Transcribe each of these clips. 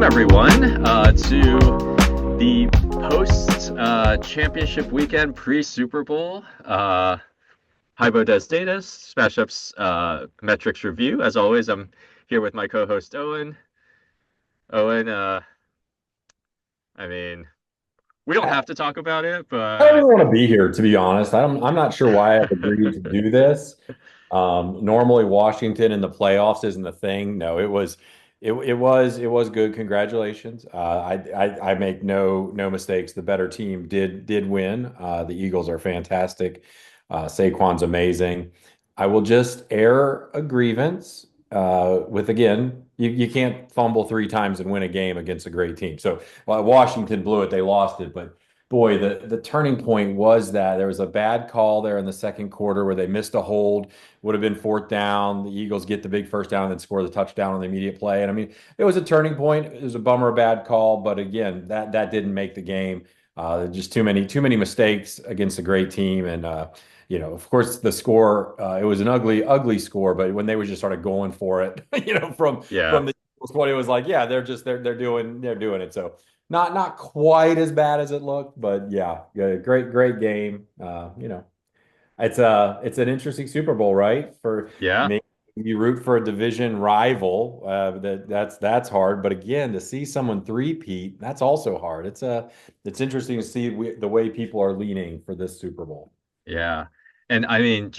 Welcome everyone to the post championship weekend pre Super Bowl. Haibo does data, SmashUp's metrics review. As always, I'm here with my co-host Owen. Owen, I mean, we don't I have to talk about it, I don't but even want to be here, to be honest. I'm not sure why I've agreed to do this. Normally, Washington in the playoffs isn't a thing. No, it was good. Congratulations. I make no mistakes. The better team did win. The Eagles are fantastic. Saquon's amazing. I will just air a grievance with again. You can't fumble three times and win a game against a great team. So Washington blew it. They lost it, but boy, the turning point was that there was a bad call there in the second quarter where they missed a hold. Would have been fourth down. The Eagles get the big first down and then score the touchdown on the immediate play. And I mean, it was a turning point. It was a bummer, bad call, but again, that didn't make the game. Just too many mistakes against a great team, and of course, the score. It was an ugly score, but when they were just started going for it, yeah, from the Eagles 20, it was like, yeah, they're doing it. So not quite as bad as it looked, but yeah, great game. It's an interesting Super Bowl, right? For yeah, maybe you root for a division rival. That's hard, but again, to see someone three-peat, that's also hard. It's interesting to see the way people are leaning for this Super Bowl. yeah. And I mean,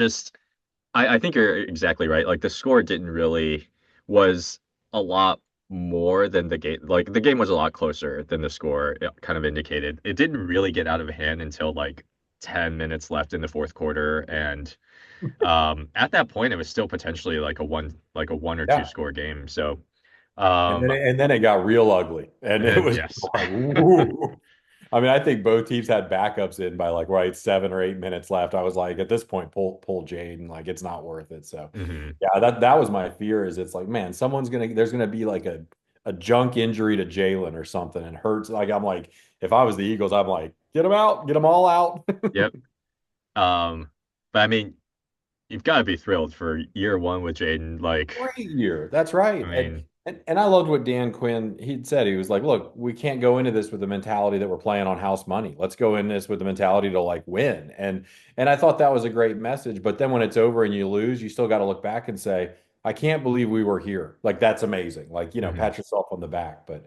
I think you're exactly right. Like the score didn't really was a lot more than the game. Like the game was a lot closer than the score kind of indicated. It didn't really get out of hand until like 10 minutes left in the fourth quarter, and at that point it was still potentially like a one or two Yeah. score game. So And then um it got real ugly, and and it then was yes. like, woo. I mean, I think both teams had backups in by like right 7 or 8 minutes left. I was like, at this point, pull Jaden, like it's not worth it. So, Hmm. yeah, that was my fear. Is it's like, man, there's gonna be like a junk injury to Jalen or something, and hurts. Like I'm like, if I was the Eagles, I'm like, get them out, get them all out. Yep. But I mean, you've got to be thrilled for year one with Jaden. Like, Great year. That's I right. And, mean, and and I loved what Dan Quinn he'd said. He was like, "Look, we can't go into this with the mentality that we're playing on house money. Let's go in this with the mentality to like win." And I thought that was a great message. But then when it's over and you lose, you still got to look back and say, "I can't believe we were here. Like that's amazing. Like, mhm. pat yourself on the back." But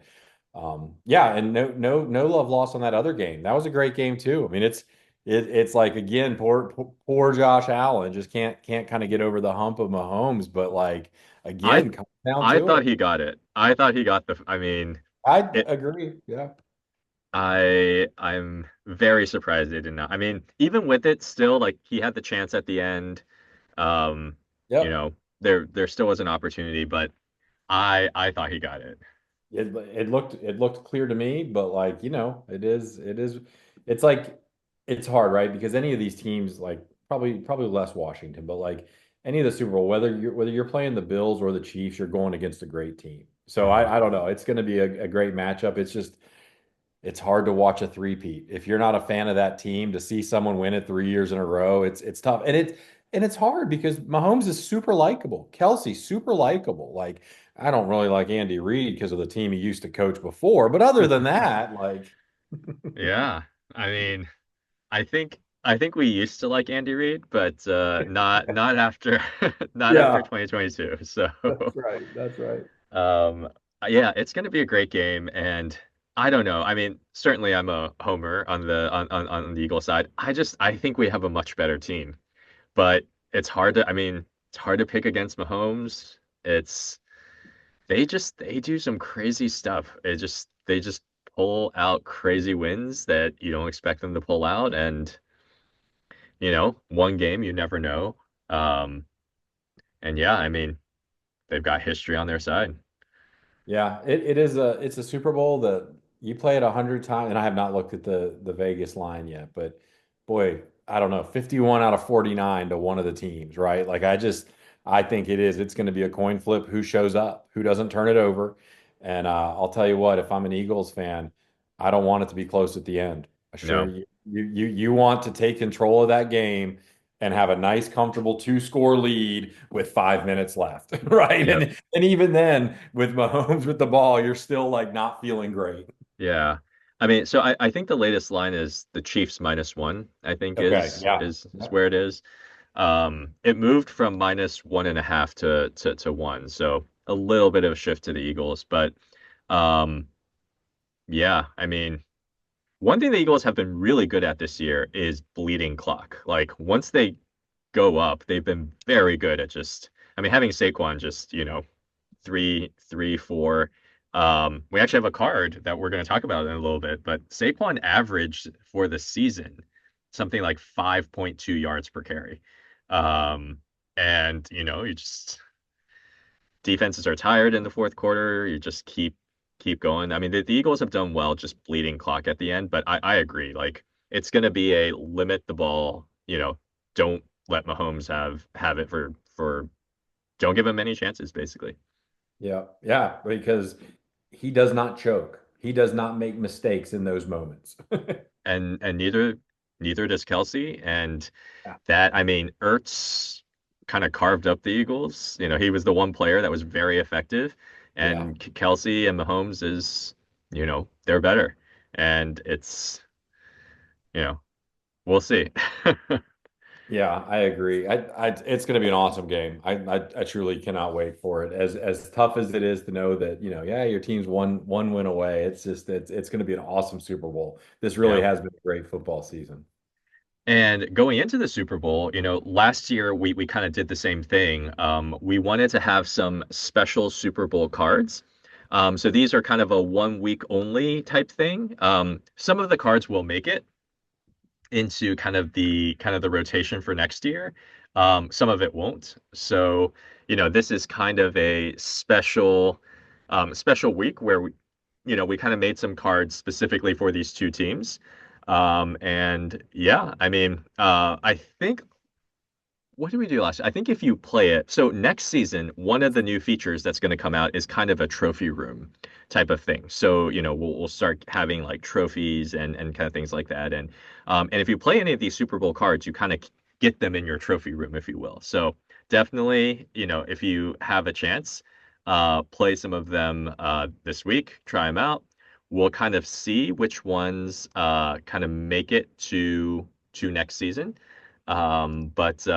yeah, and no love lost on that other game. That was a great game too. I mean, it's like again, poor Josh Allen just can't kind of get over the hump of Mahomes, but like I again, comes down I to thought it. he got it. I thought he got the. I mean, I it. agree. Yeah. I'm very surprised they did not. I mean, even with it, still like he had the chance at the end. Um, you Yep. know, there still was an opportunity, but I thought he got it. It looked clear to me, but like, it's like it's hard, right? Because any of these teams, like probably less Washington, but like any of the Super Bowl, whether you're playing the Bills or the Chiefs, you're going against a great team. So Hmm. I don't know. It's going to be a great matchup. It's hard to watch a three-peat. If you're not a fan of that team, to see someone win it 3 years in a row, it's tough. And it's hard because Mahomes is super likable. Kelsey, super likable. Like, I don't really like Andy Reid because of the team he used to coach before. But other than that, like, Yeah, I mean, I think we used to like Andy Reid, but not after not after yeah, 2022. So that's right. That's right. Um, yeah, it's going to be a great game, and I don't know. I mean, certainly I'm a homer on on the Eagle side. I think we have a much better team, but it's hard to. I mean, it's hard to pick against Mahomes. It's they do some crazy stuff. They just pull out crazy wins that you don't expect them to pull out, and one game you never know. Um, and yeah, I mean, they've got history on their side. Yeah, it's a Super Bowl that you play it 100 times, and I have not looked at the Vegas line yet, but boy, I don't know, 51 out of 49 to one of the teams, right? Like I think it's going to be a coin flip. Who shows up? Who doesn't turn it over? And I'll tell you what, if I'm an Eagles fan, I don't want it to be close at the end. Sure, No. you want to take control of that game. and have a nice, comfortable two-score lead with 5 minutes left, right? Yep. And even then, with Mahomes with the ball, you're still like not feeling great. Yeah. I mean, so I think the latest line is the Chiefs -1, I think Okay, yeah. is where it is. It moved from -1.5 to one, so a little bit of a shift to the Eagles. But um, yeah, I mean, one thing the Eagles have been really good at this year is bleeding clock. Like once they go up, they've been very good at just, I mean, having Saquon just, three, four. We actually have a card that we're going to talk about in a little bit, but Saquon averaged for the season something like 5.2 yards per carry. Um, and you just defenses are tired in the fourth quarter. You just keep going. I mean, the Eagles have done well just bleeding clock at the end, but I agree. Like it's going to be a limit the ball. Don't let Mahomes have it for don't give him any chances, basically. Yeah, yeah, because he does not choke. He does not make mistakes in those moments. And neither does Kelsey. And Yeah, that, I mean, Ertz kind of carved up the Eagles. He was the one player that was very effective, yeah, and Kelsey and Mahomes they're better. And you know, we'll see. yeah, I agree. It's going to be an awesome game. I truly cannot wait for it. As tough as it is to know that, yeah, your team's one win away. It's going to be an awesome Super Bowl. This really Yeah. has been a great football season. And going into the Super Bowl, last year we kind of did the same thing. We wanted to have some special Super Bowl cards. So these are kind of a 1 week only type thing. Some of the cards will make it into kind of the rotation for next year. Some of it won't. So, this is kind of a special week where we kind of made some cards specifically for these two teams. And yeah, I mean, I think what did we do last year? I think if you play it, so next season, one of the new features that's going to come out is kind of a trophy room type of thing. So, we'll start having like trophies and kind of things like that. And if you play any of these Super Bowl cards, you kind of get them in your trophy room, if you will. So definitely, if you have a chance, play some of them this week, try them out. We'll kind of see which ones kind of make it to next season. But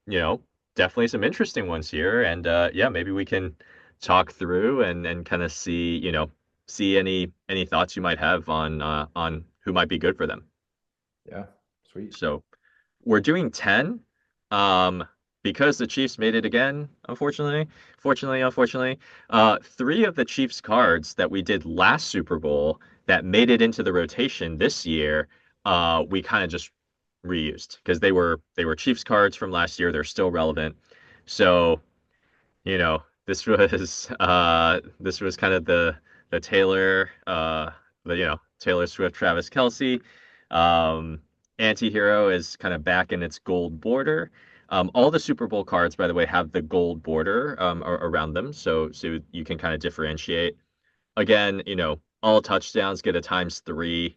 you know, definitely some interesting ones here. And yeah, maybe we can talk through and kind of see any thoughts you might have on who might be good for them. Yeah, sweet. So we're doing 10. Um, because the Chiefs made it again, unfortunately. Three of the Chiefs cards that we did last Super Bowl that made it into the rotation this year, we kind of just reused because they were Chiefs cards from last year. They're still relevant. So, this was kind of the Taylor Swift, Travis Kelsey. Um, Anti-hero is kind of back in its gold border. All the Super Bowl cards, by the way, have the gold border around them, so you can kind of differentiate. Again, all touchdowns get a ×3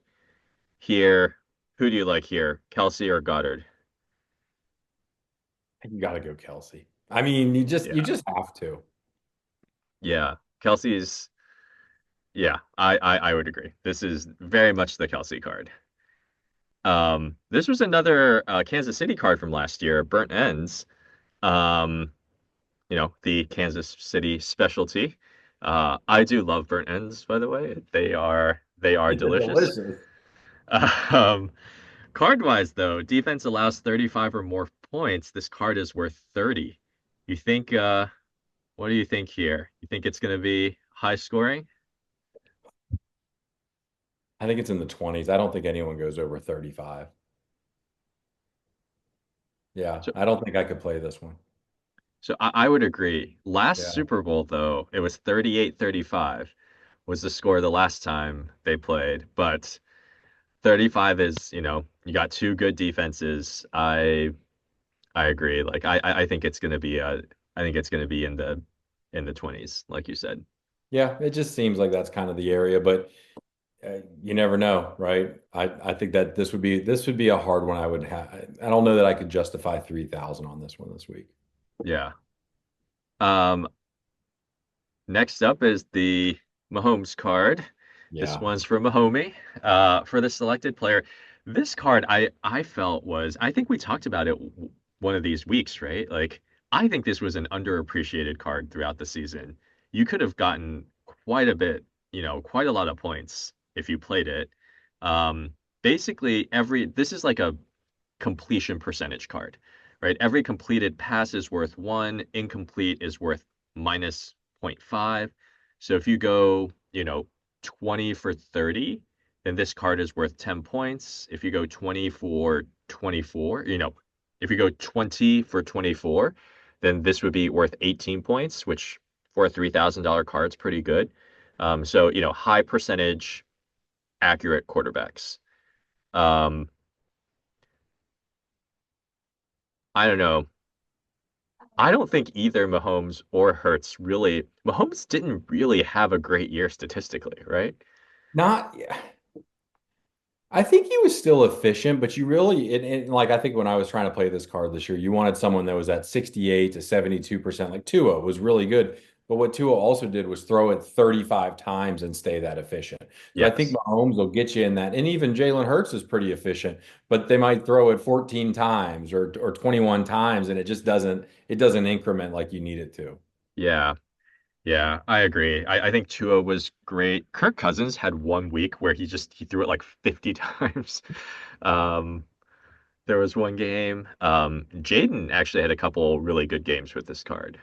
here. Who do you like here, Kelsey or Goddard? You got to go Kelsey. I mean, you Yeah, just have to. yeah. Kelsey's Yeah, I would agree. This is very much the Kelsey card. This was another Kansas City card from last year, Burnt Ends. Um, the Kansas City specialty. I do love burnt ends, by the way. They are delicious. Delicious. Um, Card wise, though, defense allows 35 or more points. This card is worth 30. You think? What do you think here? You think it's going to be high scoring? I think it's in the 20s. I don't think anyone goes over 35. Yeah, So, I don't think I could play this one. so I would agree. Last Yeah. Super Bowl, though, it was 38-35 was the score the last time they played. But 35 is, you got two good defenses. I agree. Like I think it's gonna be I think it's gonna be in the 20s, like you said. Yeah, it just seems like that's kind of the area, but You never know, right? I think that this would be a hard one. I would have. I don't know that I could justify 3,000 on this one this week. Yeah. Um, Next up is the Mahomes card. This Yeah. one's for Mahomey, for the selected player. This card I felt was I think we talked about it one of these weeks, right? Like I think this was an underappreciated card throughout the season. You could have gotten quite a bit, quite a lot of points if you played it. Um, Basically every this is like a completion percentage card, right? Every completed pass is worth one, incomplete is worth minus zero point 0.5. So if you go, 20 for 30, then this card is worth 10 points. If you go 20 for 24, if you go 20 for 24, then this would be worth 18 points, which for a $3,000 card is pretty good. So, high percentage accurate quarterbacks. Um, I don't know. I don't think either Mahomes or Hurts really. Mahomes didn't really have a great year statistically, right? Not. I think he was still efficient, but you really, like I think when I was trying to play this card this year, you wanted someone that was at 68 to 72%. Like Tua was really good. But what Tua also did was throw it 35 times and stay that efficient. So I think Yes. Mahomes will get you in that. And even Jalen Hurts is pretty efficient, but they might throw it 14 times or 21 times and it doesn't increment like you need it to. Yeah. Yeah, I agree. I think Tua was great. Kirk Cousins had one week where he threw it like 50 times. Um, there was one game. Jaden actually had a couple really good games with this card,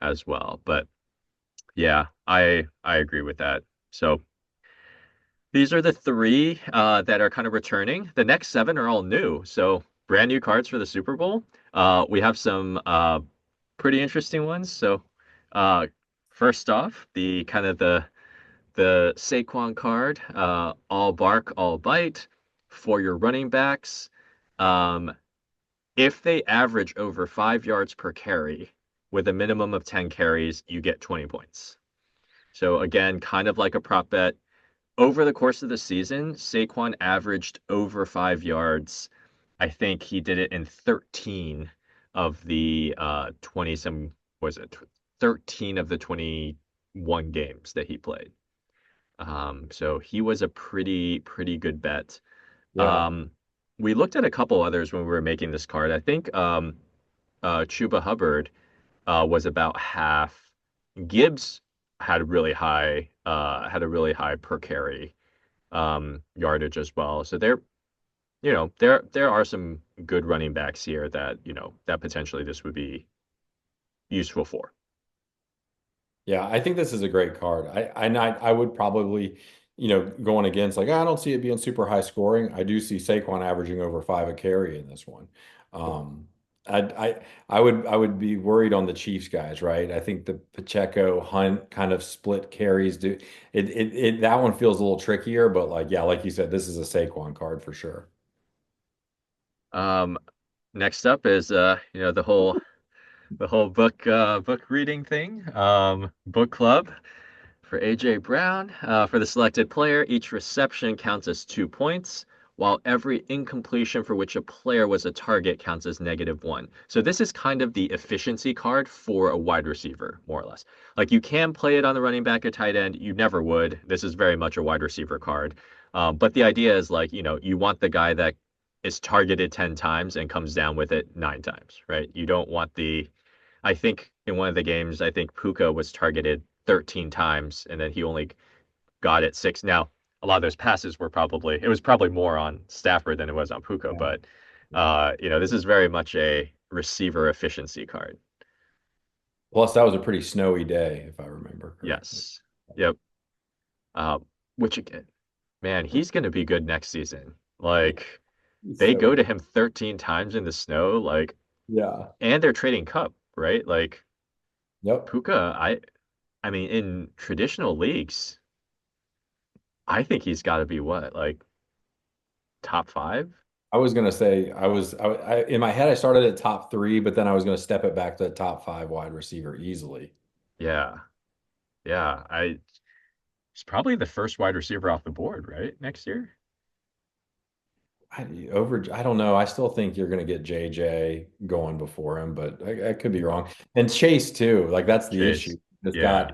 as well. But yeah, I agree with that. So these are the three that are kind of returning. The next seven are all new, so brand new cards for the Super Bowl. We have some pretty interesting ones. So, uh, first off, the Saquon card, all bark, all bite for your running backs. Um, if they average over 5 yards per carry with a minimum of 10 carries, you get 20 points. So again, kind of like a prop bet over the course of the season, Saquon averaged over 5 yards. I think he did it in 13 of the 20 some, was it 13 of the 21 games that he played. So he was a pretty good bet. Yeah. Um, we looked at a couple others when we were making this card. I think Chuba Hubbard was about half. Gibbs had a really high per carry yardage as well. So there are some good running backs here that, that potentially this would be useful for. Yeah, I think this is a great card. I would probably, going against like I don't see it being super high scoring. I do see Saquon averaging over five a carry in this one. Um, I would be worried on the Chiefs guys, right? I think the Pacheco Hunt kind of split carries do that one feels a little trickier, but like yeah, like you said, this is a Saquon card for sure. Um, Next up is the whole book reading thing, book club. For A.J. Brown, for the selected player, each reception counts as 2 points, while every incompletion for which a player was a target counts as -1. So this is kind of the efficiency card for a wide receiver, more or less. Like you can play it on the running back or tight end. You never would. This is very much a wide receiver card. But the idea is like, you want the guy that is targeted 10 times and comes down with it 9 times, right? You don't want I think in one of the games, I think Puka was targeted 13 times and then he only got it six. Now, a lot of those passes it was probably more on Stafford than it was on Puka, Yeah. but Yeah. this is very much a receiver efficiency card. Plus, that was a pretty snowy day, if I remember correctly. Yes. Yep. Uh, which again, man, he's going to be good next season. Yeah. Like they So go to him 13 times in the snow, like, yeah. and they're trading Cup, right? Like Yep. Puka, I mean, in traditional leagues, I think he's got to be what, like top five? I was gonna say in my head I started at top three, but then I was gonna step it back to the top five wide receiver easily. Yeah. Yeah. He's probably the first wide receiver off the board, right? Next year. I don't know. I still think you're going to get JJ going before him, but I could be wrong. And Chase too. Like that's the issue. Chase. It's Yeah.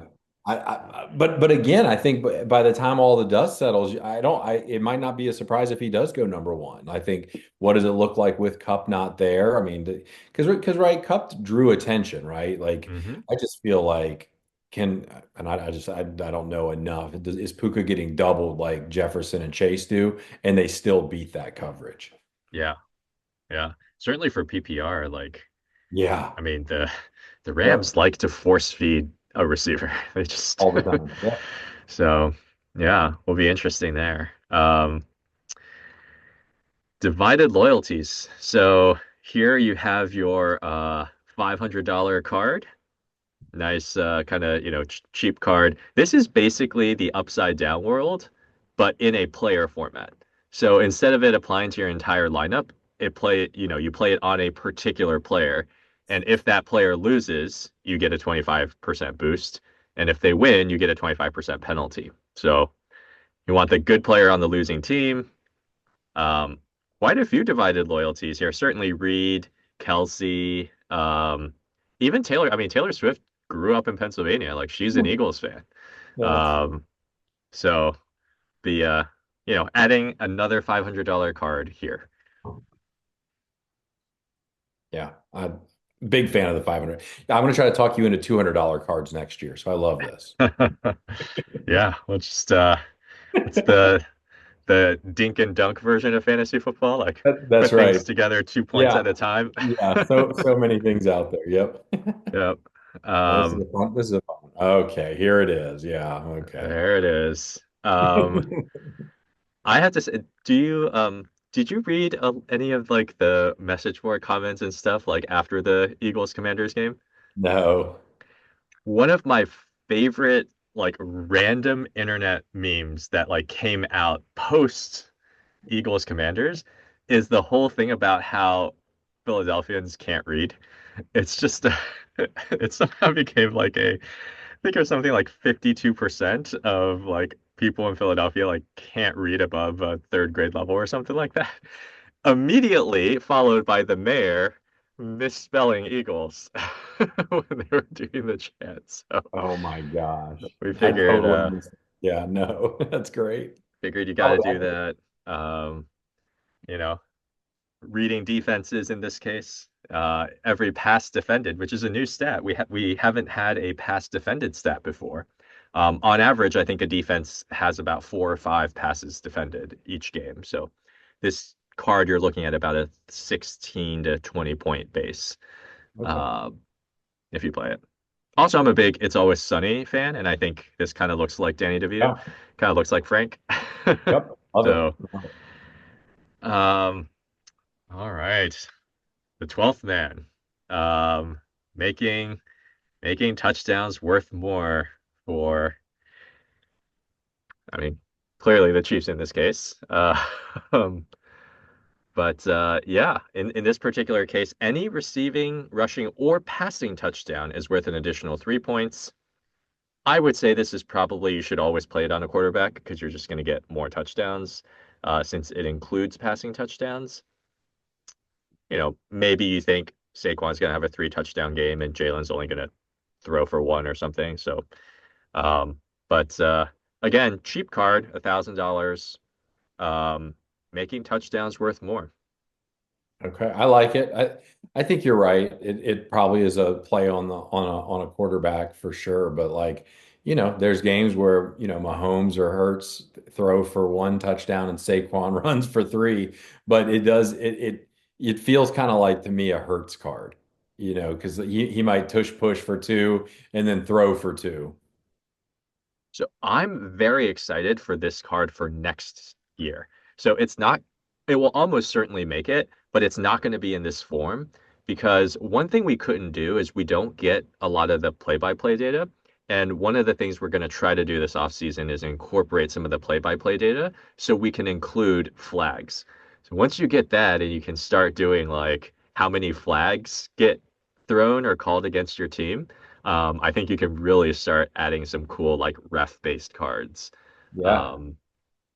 got. But again, I think by the time all the dust settles, I don't. I it might not be a surprise if he does go number one. I think what does it look like with Cup not there? I mean, because right, Cup drew attention, right? Like Hmm. I just feel like can and I don't know enough. Is Puka getting doubled like Jefferson and Chase do? And they still beat that coverage. Yeah. Yeah. Certainly for PPR, like, Yeah. I mean, the Yep. Rams like to force feed a receiver. They just All the time. Yep. so yeah, will be interesting there. Divided loyalties. So here you have your $500 card. Nice kind of, ch cheap card. This is basically the upside down world, but in a player format. So instead of it applying to your entire lineup, you play it on a particular player. And if that player loses, you get a 25% boost. And if they win, you get a 25% penalty. So you want the good player on the losing team. Um, Quite a few divided loyalties here. Certainly Reed, Kelsey, even Taylor. I mean, Taylor Swift grew up in Pennsylvania. Like she's an Eagles fan. Yeah, that's true. Um, so the adding another $500 card here. Yeah. I'm big fan of the 500. I'm going to try to talk you into $200 cards next year. So I love this. Yeah, what's the dink and dunk version of fantasy football? Like That's put things right. together 2 points at Yeah. a time. Yeah. So many things out there. Yep. Yep. This is a Um, fun. This is a fun one. Okay. Here it is. Yeah. Okay. there it is. I have to say, did you read any of like the message board comments and stuff like after the Eagles Commanders game? No. One of my favorite like random internet memes that like came out post Eagles Commanders is the whole thing about how Philadelphians can't read. It's just it somehow became like a I think it was something like 52% of like people in Philadelphia like can't read above a third grade level or something like that. Immediately followed by the mayor misspelling Eagles when they were doing the chant. So Oh my gosh. we I figured totally missed it. Yeah. No. That's great. figured you got Oh, to do that. Um, you know, reading defenses in this case. Every pass defended, which is a new stat. We haven't had a pass defended stat before. On average, I think a defense has about 4 or 5 passes defended each game. So this card, you're looking at about a 16 to 20 point base okay. uh, if you play it. Also, I'm a big It's Always Sunny fan, and I think this kind of looks like Danny DeVito, Yeah. kind of looks like Frank. Yep. Love it. So, um, all right. The 12th man, um, making making touchdowns worth more for, I mean, clearly the Chiefs in this case. Um, but yeah, in this particular case, any receiving, rushing, or passing touchdown is worth an additional 3 points. I would say this is probably you should always play it on a quarterback because you're just going to get more touchdowns since it includes passing touchdowns. Maybe you think Saquon's going to have a 3 touchdown game and Jalen's only going to throw for one or something. So, um, but again, cheap card, $1,000, making touchdowns worth more. Okay, I like it. I think you're right. It probably is a play on a quarterback for sure. But like, there's games where, Mahomes or Hurts throw for one touchdown and Saquon runs for three. But it feels kind of like to me a Hurts card, because he might tush push for two and then throw for two. So I'm very excited for this card for next year. So it will almost certainly make it, but it's not going to be in this form because one thing we couldn't do is we don't get a lot of the play-by-play data. And one of the things we're going to try to do this offseason is incorporate some of the play-by-play data so we can include flags. So once you get that and you can start doing like how many flags get thrown or called against your team, I think you can really start adding some cool like ref-based cards Yeah. um,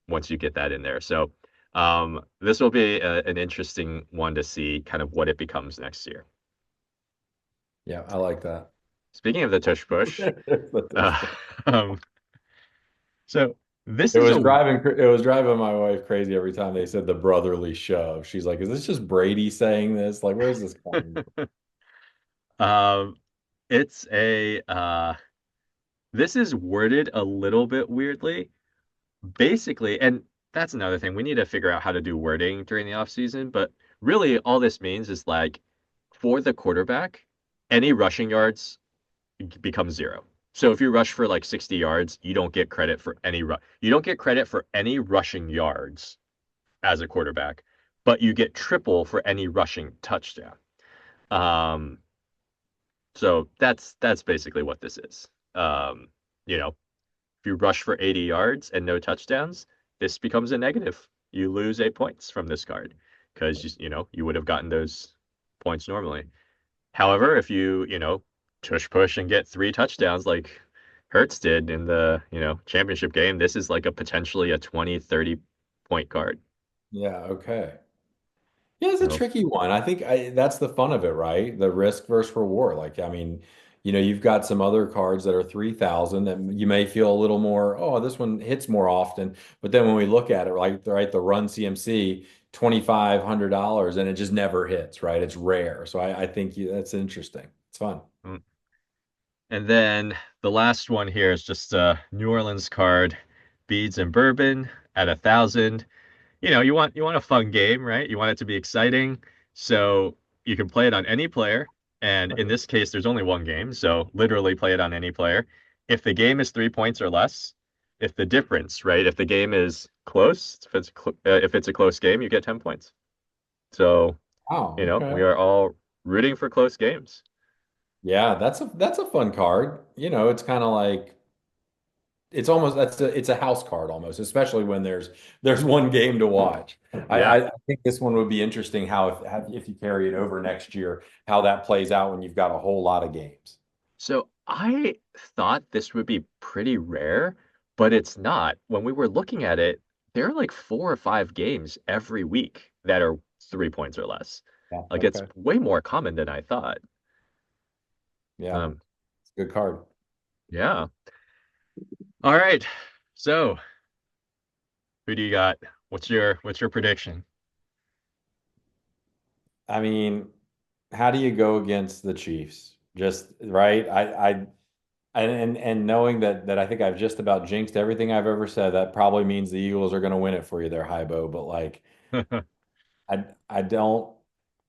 once you get that in there. So this will be an interesting one to see kind of what it becomes next year. Yeah, I like that. Speaking of the tush push, uh, um, so this It is was a driving my wife crazy every time they said the brotherly shove. She's like, "Is this just Brady saying this? Like, where's this coming um, it's a this is worded a little bit weirdly. Basically, and that's another thing. We need to figure out how to do wording during the off season, but really all this means is like for the quarterback, any rushing yards become zero. So if you rush for like 60 yards, you don't get credit for any you don't get credit for any rushing yards as a quarterback, but you get triple for any rushing touchdown. Um, so that's basically what this is. You know, if you rush for 80 yards and no touchdowns, this becomes a negative. You lose 8 points from this card because you would have gotten those points normally. However, if you tush push and get 3 touchdowns like Hertz did in the, championship game, this is like a potentially a 20, 30 point card. Yeah, okay. Yeah, it's a So, tricky one. I think that's the fun of it, right? The risk versus reward. Like, I mean, you've got some other cards that are 3,000 that you may feel a little more, oh, this one hits more often. But then when we look at it, like, right, the Run CMC, $2,500 and it just never hits, right? It's rare. So I think that's interesting. It's fun. mm. And then the last one here is just a New Orleans card, beads and bourbon at 1,000. You want a fun game, right? You want it to be exciting. So you can play it on any player. And in this case, there's only one game. So literally play it on any player. If the game is 3 points or less, if the difference, right? If the game is close, if it's a close game, you get 10 points. So, Oh, we okay. are all rooting for close games. Yeah, that's a fun card. It's kind of like it's almost it's a house card almost, especially when there's one game to watch. Yeah. I think this one would be interesting if you carry it over next year, how that plays out when you've got a whole lot of games. So I thought this would be pretty rare, but it's not. When we were looking at it, there are like 4 or 5 games every week that are 3 points or less. Yeah, Like it's okay. way more common than I thought. Yeah, Um, it's a good card. yeah. All right. So who do you got? What's your prediction? I mean, how do you go against the Chiefs? Just right. And knowing that I think I've just about jinxed everything I've ever said, that probably means the Eagles are going to win it for you there, Haibo. But like, I I don't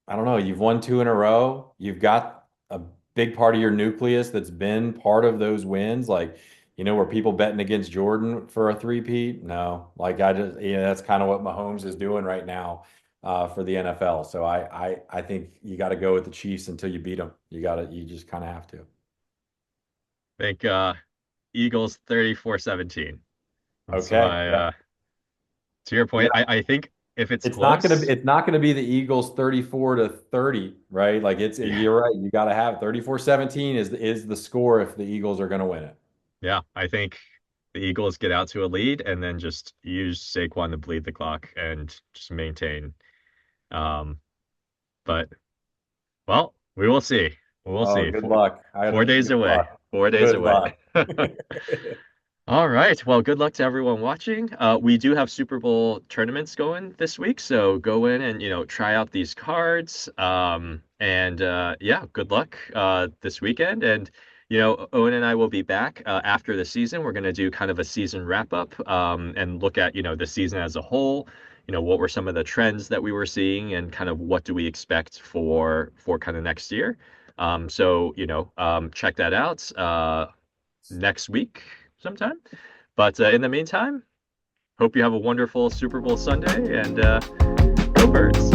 I don't know. You've won two in a row. You've got a big part of your nucleus that's been part of those wins. Like, were people betting against Jordan for a three-peat? No. Like I just, that's kind of what Mahomes is doing right now for the NFL. So I think you got to go with the Chiefs until you beat them. You just kind of have to. Think Eagles 34-17. That's Okay. my Yeah. to your Yeah. point. I think if it's close, It's not gonna be the Eagles 34-30, right? Like yeah. you're right. You got to have 34-17 is the score if the Eagles are going to win it. Yeah, I think the Eagles get out to a lead and then just use Saquon to bleed the clock and just maintain. Um, but well, we will see. We'll Oh, see. good Four, luck. 4 days Good away. luck. 4 days Good away. luck. All right. Well, good luck to everyone watching. We do have Super Bowl tournaments going this week, so go in and try out these cards. And yeah, good luck this weekend. And Owen and I will be back after the season. We're going to do kind of a season wrap up and look at the season as a whole. What were some of the trends that we were seeing, and kind of what do we expect for kind of next year. So check that out next week sometime. But in the meantime, hope you have a wonderful Super Bowl Sunday and go Birds.